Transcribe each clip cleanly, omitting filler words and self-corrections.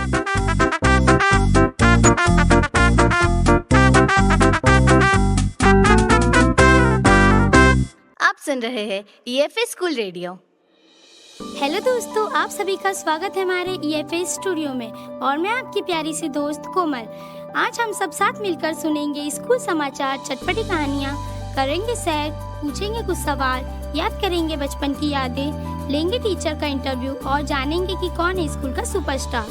आप सुन रहे हैं EFA स्कूल रेडियो। हेलो दोस्तों, आप सभी का स्वागत है हमारे EFA स्टूडियो में और मैं आपकी प्यारी सी दोस्त कोमल। आज हम सब साथ मिलकर सुनेंगे स्कूल समाचार, चटपटी कहानियाँ, करेंगे सैर, पूछेंगे कुछ सवाल, याद करेंगे बचपन की यादें, लेंगे टीचर का इंटरव्यू और जानेंगे कि कौन है स्कूल का सुपरस्टार।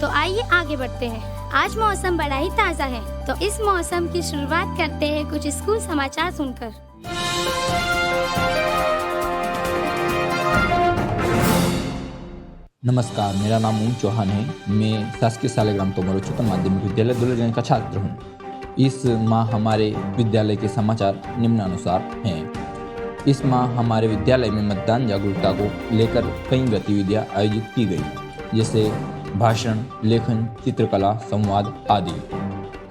तो आइए आगे बढ़ते हैं। आज मौसम बड़ा ही ताज़ा है, तो इस मौसम की शुरुआत करते हैं कुछ स्कूल समाचार सुनकर। नमस्कार, मेरा नाम ओम चौहान है। मैं शासकीय शालिग्राम तोमर उच्चतर माध्यमिक विद्यालय दुल्लरगंज का छात्र हूँ। इस माह हमारे विद्यालय के समाचार निम्नानुसार हैं। इस माह हमारे विद्यालय में मतदान जागरूकता को लेकर कई गतिविधियाँ आयोजित की गई, जैसे भाषण, लेखन, चित्रकला, संवाद आदि।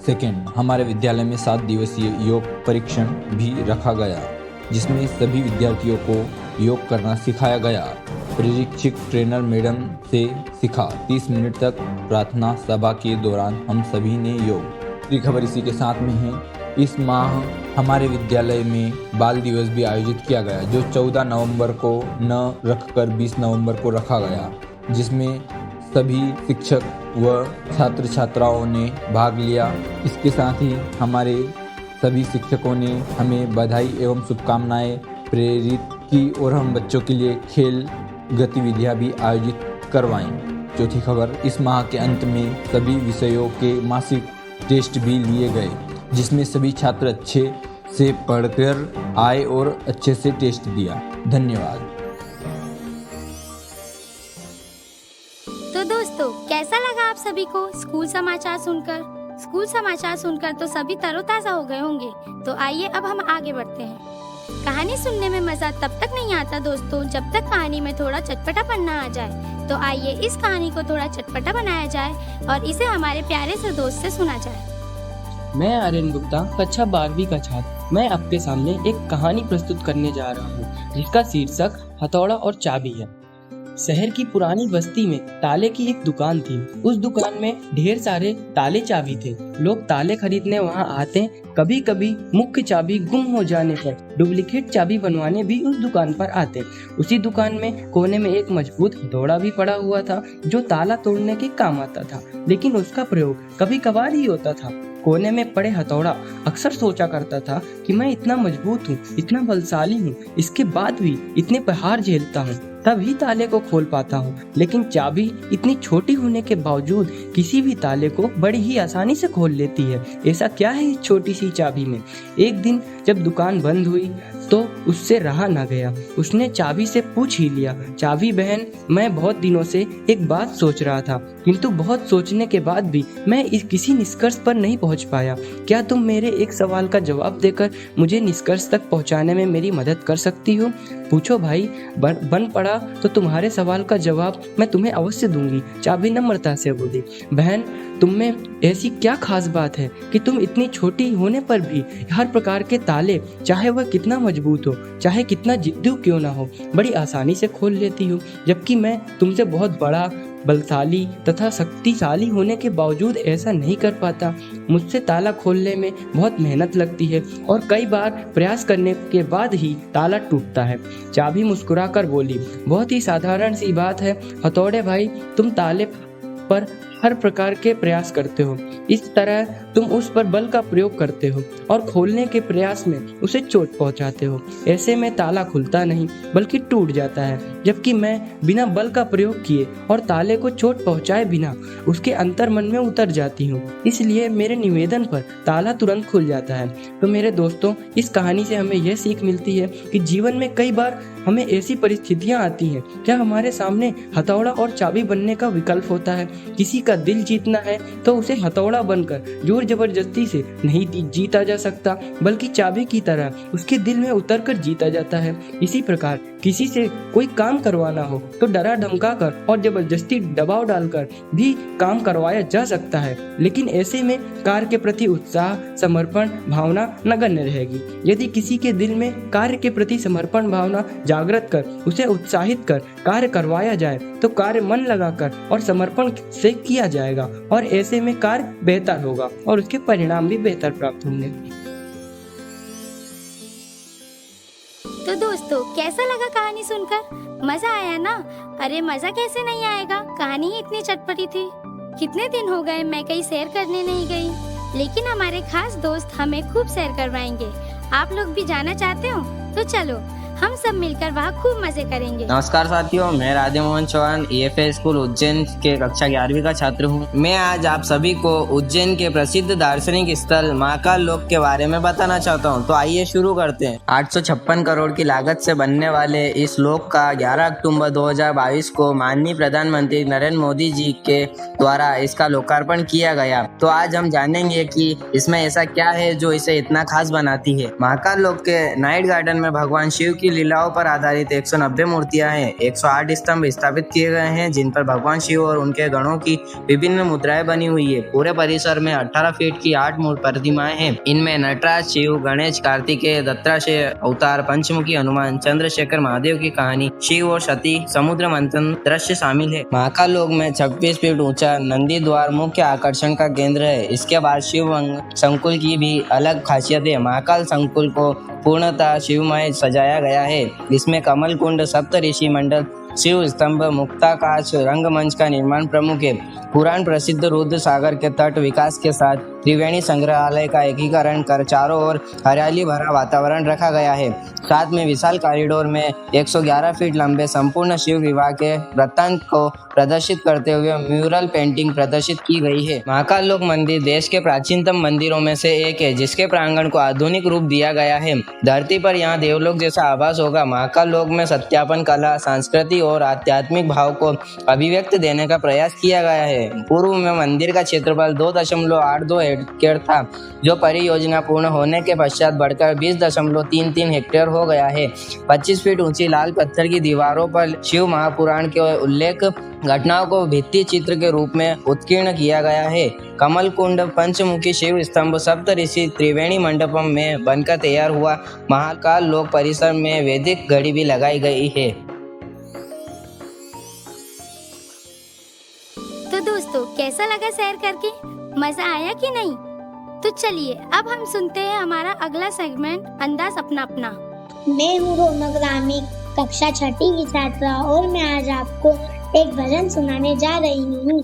सेकेंड, हमारे विद्यालय में 7 दिवसीय योग परीक्षण भी रखा गया, जिसमें सभी विद्यार्थियों को योग करना सिखाया गया। प्रशिक्षक ट्रेनर मैडम से सीखा। 30 मिनट तक प्रार्थना सभा के दौरान हम सभी ने योग। दूसरी खबर इसी के साथ में है। इस माह हमारे विद्यालय में बाल दिवस भी आयोजित किया गया, जो 14 नवंबर को न रखकर 20 नवंबर को रखा गया, जिसमें सभी शिक्षक व छात्र छात्राओं ने भाग लिया। इसके साथ ही हमारे सभी शिक्षकों ने हमें बधाई एवं शुभकामनाएं प्रेरित की और हम बच्चों के लिए खेल गतिविधियां भी आयोजित करवाईं। चौथी खबर, इस माह के अंत में सभी विषयों के मासिक टेस्ट भी लिए गए, जिसमें सभी छात्र अच्छे से पढ़कर आए और अच्छे से टेस्ट दिया। धन्यवाद। तो दोस्तों, कैसा लगा आप सभी को स्कूल समाचार सुनकर? स्कूल समाचार सुनकर तो सभी तरोताजा हो गए होंगे। तो आइए अब हम आगे बढ़ते हैं। कहानी सुनने में मजा तब तक नहीं आता दोस्तों, जब तक कहानी में थोड़ा चटपटापन ना आ जाए। तो आइए इस कहानी को थोड़ा चटपटा बनाया जाए और इसे हमारे प्यारे से दोस्त से सुना जाए। मैं आर्यन गुप्ता, कक्षा 12वीं का छात्र। मैं आपके सामने एक कहानी प्रस्तुत करने जा रहा हूँ, जिसका शीर्षक हथौड़ा और चाबी है। शहर की पुरानी बस्ती में ताले की एक दुकान थी। उस दुकान में ढेर सारे ताले चाबी थे। लोग ताले खरीदने वहां आते। कभी कभी मुख्य चाबी गुम हो जाने पर डुप्लीकेट चाबी बनवाने भी उस दुकान पर आते। उसी दुकान में कोने में एक मजबूत हथौड़ा भी पड़ा हुआ था, जो ताला तोड़ने के काम आता था, लेकिन उसका प्रयोग कभी कभार ही होता था। कोने में पड़े हथौड़ा अक्सर सोचा करता था कि मैं इतना मजबूत हूँ, इतना बलशाली हूँ, इसके बाद भी इतने प्रहार झेलता हूँ, तभी ताले को खोल पाता हूँ। लेकिन चाबी इतनी छोटी होने के बावजूद किसी भी ताले को बड़ी ही आसानी से खोल लेती है। ऐसा क्या है इस छोटी सी चाबी में? एक दिन जब दुकान बंद हुई तो उससे रहा ना गया। उसने चाबी से पूछ ही लिया, चाबी बहन, मैं बहुत दिनों से एक बात सोच रहा था, किंतु बहुत सोचने के बाद भी मैं किसी निष्कर्ष पर नहीं पहुंच पाया। क्या तुम मेरे एक सवाल का जवाब देकर मुझे निष्कर्ष तक पहुंचाने में मेरी मदद कर सकती हो? पूछो भाई, बन पड़ा तो तुम्हारे सवाल का जवाब मैं तुम्हें अवश्य दूंगी, चाबी नम्रता से बोली। बहन, तुम में ऐसी क्या खास बात है कि तुम इतनी छोटी होने पर भी हर प्रकार के ताले, चाहे वह कितना मजबूत हो, चाहे कितना जिद्दी क्यों ना हो, बड़ी आसानी से खोल लेती हो, जबकि मैं तुमसे बहुत बड़ा, बलशाली तथा शक्तिशाली होने के बावजूद ऐसा नहीं कर पाता। मुझसे ताला खोलने में बहुत मेहनत लगती है और कई बार प्रयास करने के बाद ही ताला टूटता है। चाबी मुस्कुराकर बोली, बहुत ही साधारण सी बात है हथौड़े भाई, तुम ताले पर हर प्रकार के प्रयास करते हो, इस तरह तुम उस पर बल का प्रयोग करते हो और खोलने के प्रयास में उसे चोट पहुंचाते हो। ऐसे में ताला खुलता नहीं बल्कि टूट जाता है, जबकि मैं बिना बल का प्रयोग किए और ताले को चोट पहुंचाए बिना उसके अंतर्मन में उतर जाती हूँ, इसलिए मेरे निवेदन पर ताला तुरंत खुल जाता है। तो मेरे दोस्तों, इस कहानी से हमें यह सीख मिलती है कि जीवन में कई बार हमें ऐसी परिस्थितियां आती हैं, क्या हमारे सामने हथौड़ा और चाबी बनने का विकल्प होता है। किसी का दिल जीतना है तो उसे हथौड़ा बनकर जोर जबरदस्ती से नहीं जीता जा सकता, बल्कि चाबी की तरह उसके दिल में उतरकर जीता जाता है। इसी प्रकार किसी से कोई काम करवाना हो तो डरा धमका कर और जबरदस्ती दबाव डालकर भी काम करवाया जा सकता है, लेकिन ऐसे में कार्य के प्रति उत्साह, समर्पण भावना नगण्य रहेगी। यदि किसी के दिल में कार्य के प्रति समर्पण भावना जागृत कर उसे उत्साहित कर कार्य करवाया जाए तो कार्य मन लगाकर और समर्पण से किया जाएगा और ऐसे में कार्य बेहतर होगा और उसके परिणाम भी बेहतर प्राप्त होंगे। तो दोस्तों, कैसा लगा कहानी सुनकर? मजा आया ना? अरे मजा कैसे नहीं आएगा, कहानी ही इतनी चटपटी थी। कितने दिन हो गए मैं कहीं सैर करने नहीं गई, लेकिन हमारे खास दोस्त हमें खूब सैर करवाएंगे। आप लोग भी जाना चाहते हो तो चलो, हम सब मिलकर वहाँ खूब मजे करेंगे। नमस्कार साथियों, मैं राधे मोहन चौहान ईएफए स्कूल उज्जैन के कक्षा 11वीं का छात्र हूँ। मैं आज आप सभी को उज्जैन के प्रसिद्ध दार्शनिक स्थल महाकाल लोक के बारे में बताना चाहता हूँ। तो आइए शुरू करते हैं। 856 करोड़ की लागत से बनने वाले इस लोक का 11 अक्टूबर 2022 को माननीय प्रधानमंत्री नरेंद्र मोदी जी के द्वारा इसका लोकार्पण किया गया। तो आज हम जानेंगे कि इसमें ऐसा क्या है जो इसे इतना खास बनाती है। महाकाल लोक के नाइट गार्डन में भगवान शिव की लीलाओं पर आधारित 190 मूर्तियां हैं। 108 स्तंभ स्थापित किए गए हैं जिन पर भगवान शिव और उनके गणों की विभिन्न मुद्राएं बनी हुई है। पूरे परिसर में 18 फीट की 8 मूर्ति प्रतिमाएं हैं। इनमें नटराज, शिव, गणेश, कार्तिकेय, दत्तात्रेय अवतार, पंचमुखी हनुमान, चंद्रशेखर महादेव की कहानी, शिव और सती समुद्र मंथन दृश्य शामिल है। महाकाल लोक में 26 फीट ऊंचा नंदी द्वार मुख्य आकर्षण का केंद्र है। इसके बाद शिव संकुल की भी अलग खासियत है। महाकाल संकुल को पूर्णतः शिवमय सजाया गया है। इसमें कमल कुंड, सप्त ऋषि मंडल, शिव स्तंभ, मुक्ताकाश, रंगमंच का निर्माण प्रमुख है। पुराण प्रसिद्ध रुद्र सागर के तट विकास के साथ त्रिवेणी संग्रहालय का एकीकरण कर चारों ओर हरियाली भरा वातावरण रखा गया है। साथ में विशाल कॉरिडोर में 111 फीट लंबे संपूर्ण शिव विवाह के वृत्तांत को प्रदर्शित करते हुए म्यूरल पेंटिंग प्रदर्शित की गई है। महाकाल लोक मंदिर देश के प्राचीनतम मंदिरों में से एक है जिसके प्रांगण को आधुनिक रूप दिया गया है। धरती पर यहाँ देवलोक जैसा आभास होगा। महाकाल लोक में सत्यापन कला, संस्कृति और आध्यात्मिक भाव को अभिव्यक्त देने का प्रयास किया गया है। पूर्व में मंदिर का क्षेत्रफल 2.82 हेक्टेयर था, जो परियोजना पूर्ण होने के पश्चात बढ़कर 20.33 हेक्टेयर हो गया है। 25 फीट ऊंची लाल पत्थर की दीवारों पर शिव महापुराण के उल्लेख घटनाओं को भित्ति चित्र के रूप में उत्कीर्ण किया गया है। कमल कुंड, पंचमुखी शिव स्तंभ, सप्त ऋषि त्रिवेणी मंडपम में बनकर तैयार हुआ महाकाल लोक परिसर में वैदिक घड़ी भी लगाई गई है। तो दोस्तों, कैसा लगा सैर करके? मजा आया कि नहीं? तो चलिए अब हम सुनते हैं हमारा अगला सेगमेंट, अंदाज अपना अपना। मैं हूँ रौनक रामी, कक्षा 6ठी की छात्रा और मैं आज आपको एक भजन सुनाने जा रही हूँ।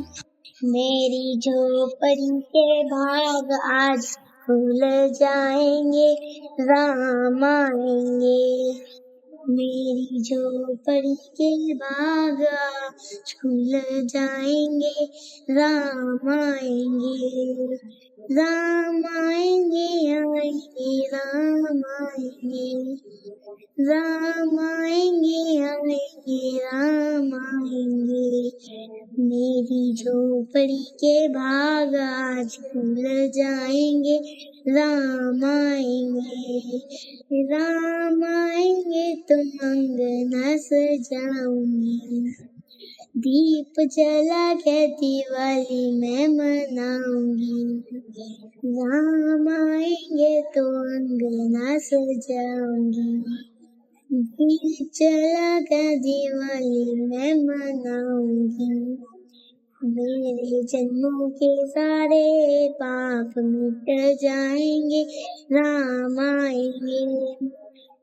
मेरी झोपड़ी के भाग आज खुल जाएंगे, राम आएंगे। मेरी झोपड़ी के भाग आज खुल जाएंगे, राम आएंगे। राम आएंगे, आएंगे, राम आएंगे। राम आएंगे, आएंगे, राम आएंगे। मेरी झोपड़ी के भाग आज खुल जाएंगे, राम आएंगे। राम आएंगे तो अंगना सजाऊंगी, दीप जला के दिवाली मैं मनाऊंगी। राम आएंगे तो अंगना सजाऊंगी, दीप जला के दिवाली मैं मनाऊंगी। मेरे जन्मों के सारे पाप मिट जाएंगे, राम आएंगे।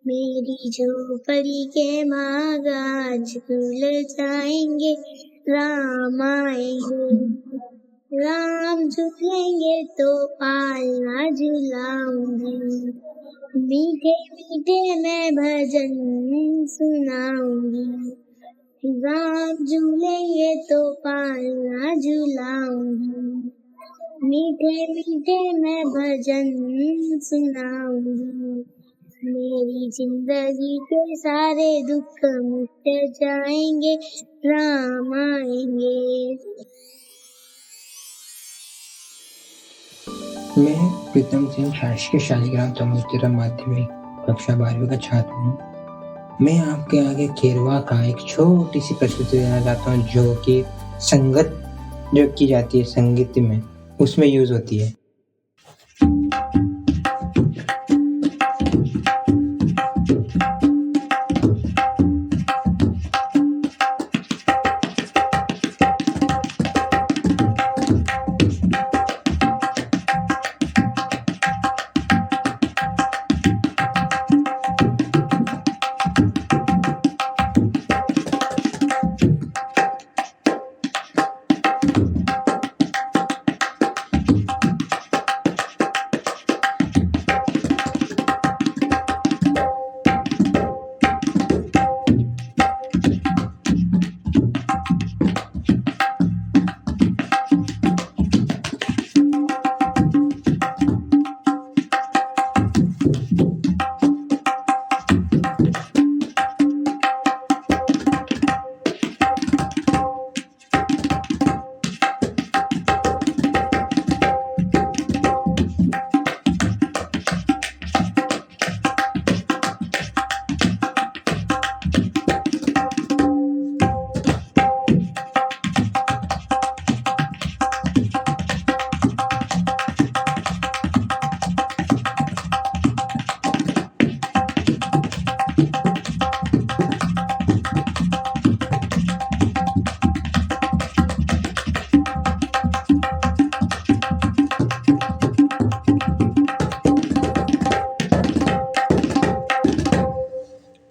मेरी झोपड़ी के भाग आज खुल जाएंगे, राम आएंगे। राम झूलेंगे तो पालना झुलाऊंगी, मीठे मीठे मैं भजन सुनाऊंगी। राम झूलेंगे तो पालना झुलाऊंगी, मीठे मीठे मैं भजन सुनाऊंगी। मेरी जिंदगी के सारे दुख मिट जाएंगे, राम आएंगे। मैं प्रीतम सिंह शासकीय शालिग्राम तमोदरा माध्यमिक कक्षा 12वीं का छात्र हूँ। मैं आपके आगे खेरवा का एक छोटी सी प्रस्तुति देना चाहता हूँ जो कि संगत जो की जाती है संगीत में, उसमें यूज होती है।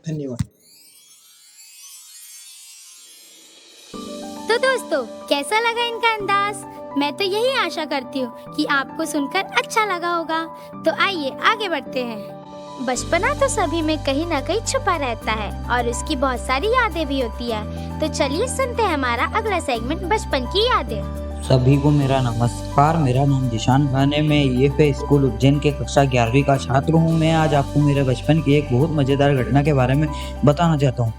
धन्यवाद। तो दोस्तों, कैसा लगा इनका अंदाज? मैं तो यही आशा करती हूँ कि आपको सुनकर अच्छा लगा होगा। तो आइए आगे बढ़ते हैं। बचपना तो सभी में कहीं ना कहीं छुपा रहता है और उसकी बहुत सारी यादें भी होती है। तो चलिए सुनते हैं हमारा अगला सेगमेंट, बचपन की यादें। सभी को मेरा नमस्कार। मेरा नाम जिशान खान है। मैं ईएफए स्कूल उज्जैन के कक्षा 11वीं का छात्र हूँ। मैं आज आपको मेरे बचपन की एक बहुत मज़ेदार घटना के बारे में बताना चाहता हूँ।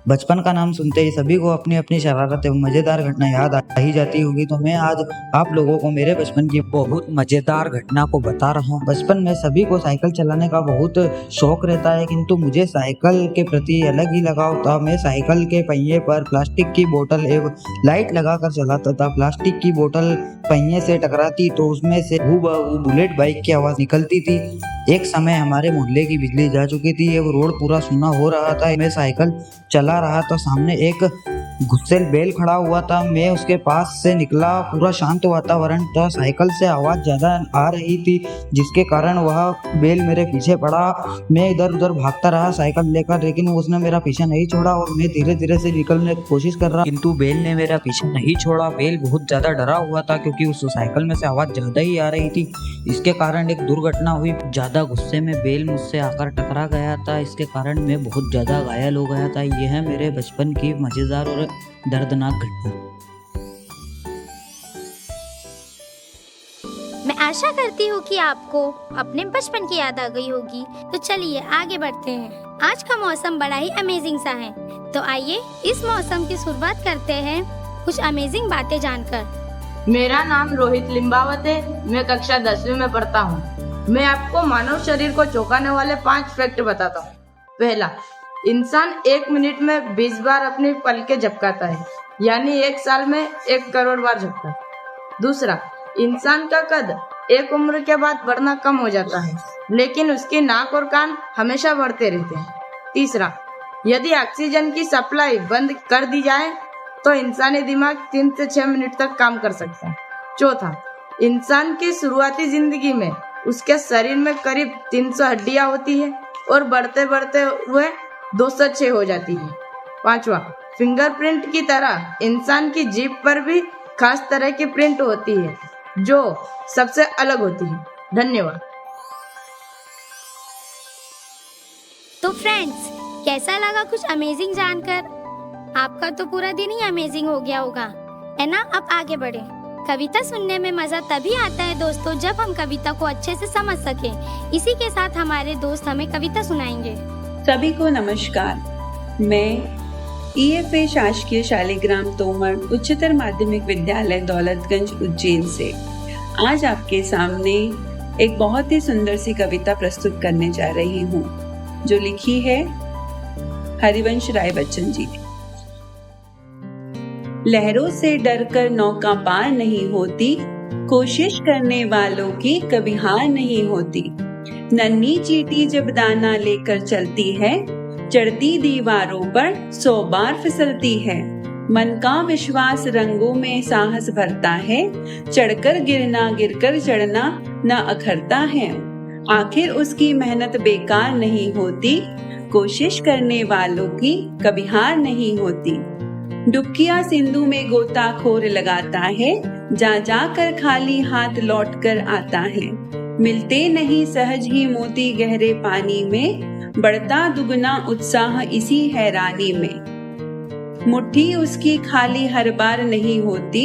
बचपन का नाम सुनते ही सभी को अपनी अपनी शरारत एवं मज़ेदार घटना याद आ ही जाती होगी। तो मैं आज आप लोगों को मेरे बचपन की बहुत मज़ेदार घटना को बता रहा हूँ। बचपन में सभी को साइकिल चलाने का बहुत शौक रहता है, किंतु मुझे साइकिल के प्रति अलग ही लगाव था। मैं साइकिल के पहिए पर प्लास्टिक की बोतल एवं लाइट लगाकर चलाता था। प्लास्टिक की बोतल पहिए से टकराती तो उसमें से हूबहू बुलेट बाइक की आवाज़ निकलती थी। एक समय हमारे मोहल्ले की बिजली जा चुकी थी एवं रोड पूरा सूना हो रहा था। मैं साइकिल चला रहा था, सामने एक गुस्सेल बैल खड़ा हुआ था। मैं उसके पास से निकला। पूरा शांत वातावरण था। साइकिल से आवाज़ ज़्यादा आ रही थी जिसके कारण वह बैल मेरे पीछे पड़ा। मैं इधर उधर भागता रहा साइकिल लेकर, लेकिन उसने मेरा पीछा नहीं छोड़ा और मैं धीरे धीरे से निकलने की कोशिश कर रहा, किंतु बैल ने मेरा पीछा नहीं छोड़ा। बैल बहुत ज़्यादा डरा हुआ था क्योंकि उस साइकिल में से आवाज़ ज़्यादा ही आ रही थी। इसके कारण एक दुर्घटना हुई। ज़्यादा गुस्से में बैल मुझसे आकर टकरा गया था। इसके कारण मैं बहुत ज़्यादा घायल हो गया था। यह है मेरे बचपन की मज़ेदार और दर्दनाक घटना। मैं आशा करती हूँ कि आपको अपने बचपन की याद आ गई होगी। तो चलिए आगे बढ़ते हैं। आज का मौसम बड़ा ही अमेजिंग सा है। तो आइए इस मौसम की शुरुआत करते हैं कुछ अमेजिंग बातें जानकर। मेरा नाम रोहित लिम्बावत है। मैं कक्षा 10वीं में पढ़ता हूँ। मैं आपको मानव शरीर को चौंकाने वाले 5 फैक्ट बताता हूँ। पहला, इंसान 1 मिनट में 20 बार अपनी पलकें झपकाता है, यानी 1 साल में 1 करोड़ बार झपकता है। दूसरा, इंसान का कद एक उम्र के बाद बढ़ना कम हो जाता है, लेकिन उसकी नाक और कान हमेशा बढ़ते रहते हैं। तीसरा, यदि ऑक्सीजन की सप्लाई बंद कर दी जाए तो इंसानी दिमाग 3 से 6 मिनट तक काम कर सकता है। चौथा, इंसान की शुरुआती जिंदगी में उसके शरीर में करीब 300 हड्डियां होती है और बढ़ते बढ़ते हुए 206 हो जाती है। पांचवा, फिंगरप्रिंट की तरह इंसान की जीभ पर भी खास तरह की प्रिंट होती है जो सबसे अलग होती है। धन्यवाद। तो फ्रेंड्स, कैसा लगा कुछ अमेजिंग जानकर? आपका तो पूरा दिन ही अमेजिंग हो गया होगा, है ना? अब आगे बढ़े। कविता सुनने में मजा तभी आता है दोस्तों जब हम कविता को अच्छे से समझ सकें। इसी के साथ हमारे दोस्त हमें कविता सुनाएंगे। सभी को नमस्कार। मैं ईएफए शासकीय शालिग्राम तोमर उच्चतर माध्यमिक विद्यालय दौलतगंज उज्जैन से आज आपके सामने एक बहुत ही सुंदर सी कविता प्रस्तुत करने जा रही हूँ, जो लिखी है हरिवंश राय बच्चन जी। लहरों से डरकर नौका पार नहीं होती, कोशिश करने वालों की कभी हार नहीं होती। नन्ही चींटी जब दाना लेकर चलती है, चढ़ती दीवारों पर 100 बार फिसलती है। मन का विश्वास रंगों में साहस भरता है, चढ़कर गिरना गिरकर चढ़ना न अखरता है। आखिर उसकी मेहनत बेकार नहीं होती, कोशिश करने वालों की कभी हार नहीं होती। डुबकिया सिंधु में गोताखोर लगाता है, जा जाकर खाली हाथ लौट कर आता है। मिलते नहीं सहज ही मोती गहरे पानी में, बढ़ता दुगना उत्साह इसी हैरानी में। मुट्ठी उसकी खाली हर बार नहीं होती,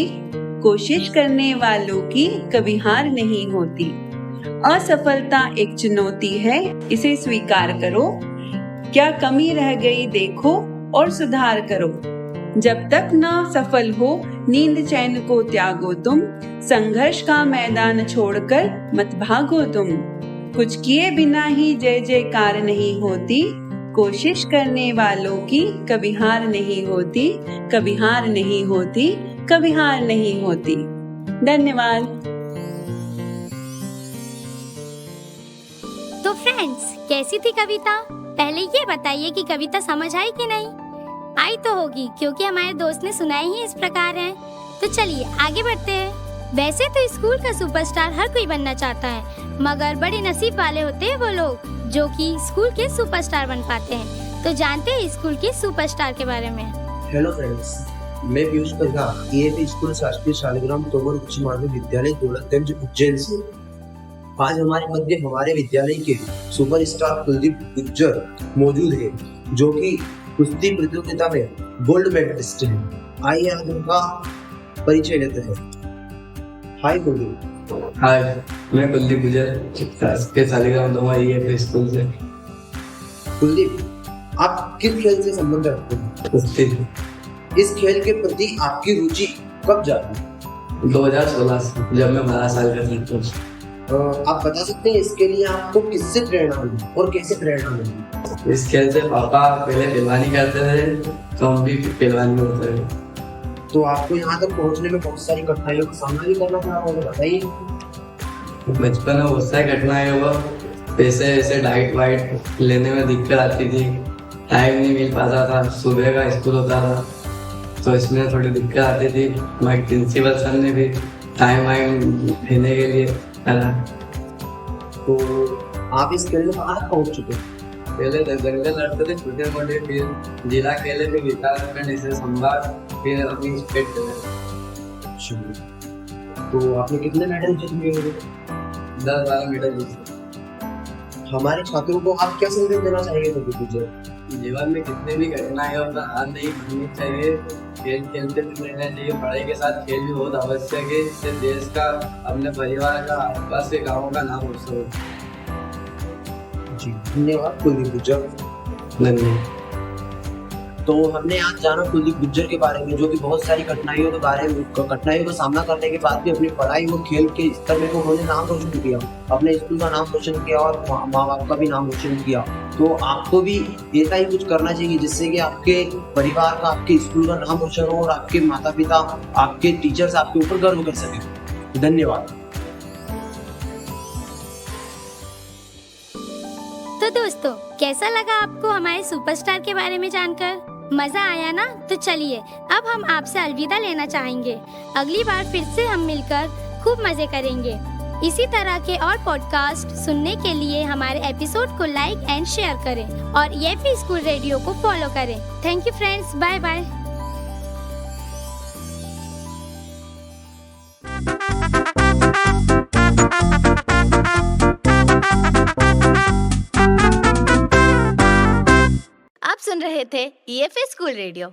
कोशिश करने वालों की कभी हार नहीं होती। असफलता एक चुनौती है, इसे स्वीकार करो। क्या कमी रह गई देखो और सुधार करो। जब तक ना सफल हो नींद चैन को त्यागो तुम, संघर्ष का मैदान छोड़कर मत भागो तुम। कुछ किए बिना ही जय जयकार नहीं होती, कोशिश करने वालों की कभी हार नहीं होती, कभी हार नहीं होती, कभी हार नहीं होती। धन्यवाद। तो फ्रेंड्स, कैसी थी कविता? पहले ये बताइए कि कविता समझ आई कि नहीं? आई तो होगी, क्योंकि हमारे दोस्त ने सुनाई ही इस प्रकार है। तो चलिए आगे बढ़ते हैं। वैसे तो स्कूल का सुपरस्टार हर कोई बनना चाहता है, मगर बड़े नसीब वाले होते हैं वो लोग जो कि स्कूल के सुपरस्टार बन पाते हैं। तो जानते हैं स्कूल के सुपरस्टार के बारे में। हेलो फ्रेंड्स, मैं पीयूष प्रधान, ईएफए स्कूल शासकीय शालिग्राम तोमर उच्च माध्यमिक विद्यालय दौलतगंज उज्जैन से। आज हमारे मध्य हमारे विद्यालय के सुपरस्टार कुलदीप गुज्जर मौजूद है, जो कि कुश्ती प्रतियोगिता में गोल्ड मेडलिस्ट है। आइए आज उनका परिचय लेते हैं। हाय कुलदीप। हाय, मैं कुलदीप गुज्जर शासकीय शालिग्राम तोमर ईएफए स्कूल से। कुलदीप, आप किस खेल से संबंध रखते हैं? कुश्ती। इस खेल के प्रति आपकी रुचि कब जागी? 2016 से, जब मैं 12 साल का था। आप बता सकते हैं इसके लिए आपको किससे प्रेरणा मिली और कैसे प्रेरणा मिली? इस खेल से पापा पहले पहलवानी करते थे, तो हम भी पहलवानी में उतरे। तो आपको यहाँ तक पहुँचने में बहुत सारी कठिनाइयों का सामना भी करना पड़ा होगा, बताइए। बचपन में बहुत सारी कठिनाई हुआ, पैसे वैसे डाइट वाइट लेने में दिक्कत आती थी, टाइम नहीं मिल पाता था, सुबह का स्कूल होता था, तो इसमें थोड़ी दिक्कत आती थी। हमारे प्रिंसिपल सर ने भी टाइम वाइम देने के लिए करा। तो आप इस खेल में कहाँ पहुँच चुके हैं? पहले दंगल लड़ते थे छोटे मोटे, फिर जिला खेले, फिर विकासखंड, इसे संभाग, फिर अपनी स्टेट खेले। तो आपने कितने मेडल जीत लिए? 10-12 मेडल जीते। हमारे छात्रों को आप क्या संदेश देना चाहेंगे? तो जीवन में कितने भी कठिनाई हो, पर हार नहीं माननी चाहिए। खेल खेलते रहना चाहिए। पढ़ाई के साथ खेल भी बहुत आवश्यक है, इससे देश का, अपने परिवार का, आसपास के गाँव का नाम रोशन हो। जी धन्यवाद कुलदीप गुज्जर। धन्यवाद। तो हमने आज जाना कुलदीप गुज्जर के बारे में, जो कि बहुत सारी कठिनाइयों का सामना करने के बाद भी अपनी पढ़ाई और खेल के स्तर में उन्होंने नाम रोशन किया, अपने स्कूल का नाम रोशन किया और माँ बाप का भी नाम रोशन किया। तो आपको भी ऐसा ही कुछ करना चाहिए, जिससे कि आपके परिवार का, आपके स्कूल का नाम रोशन हो और आपके माता पिता, आपके टीचर्स आपके ऊपर गर्व कर सके। धन्यवाद। तो दोस्तों, कैसा लगा आपको हमारे सुपरस्टार के बारे में जानकर? मजा आया ना? तो चलिए अब हम आपसे अलविदा लेना चाहेंगे। अगली बार फिर से हम मिलकर खूब मजे करेंगे। इसी तरह के और पॉडकास्ट सुनने के लिए हमारे एपिसोड को लाइक एंड शेयर करें और ईएफए स्कूल रेडियो को फॉलो करें। Thank you friends, bye bye. आप सुन रहे थे ईएफए स्कूल रेडियो।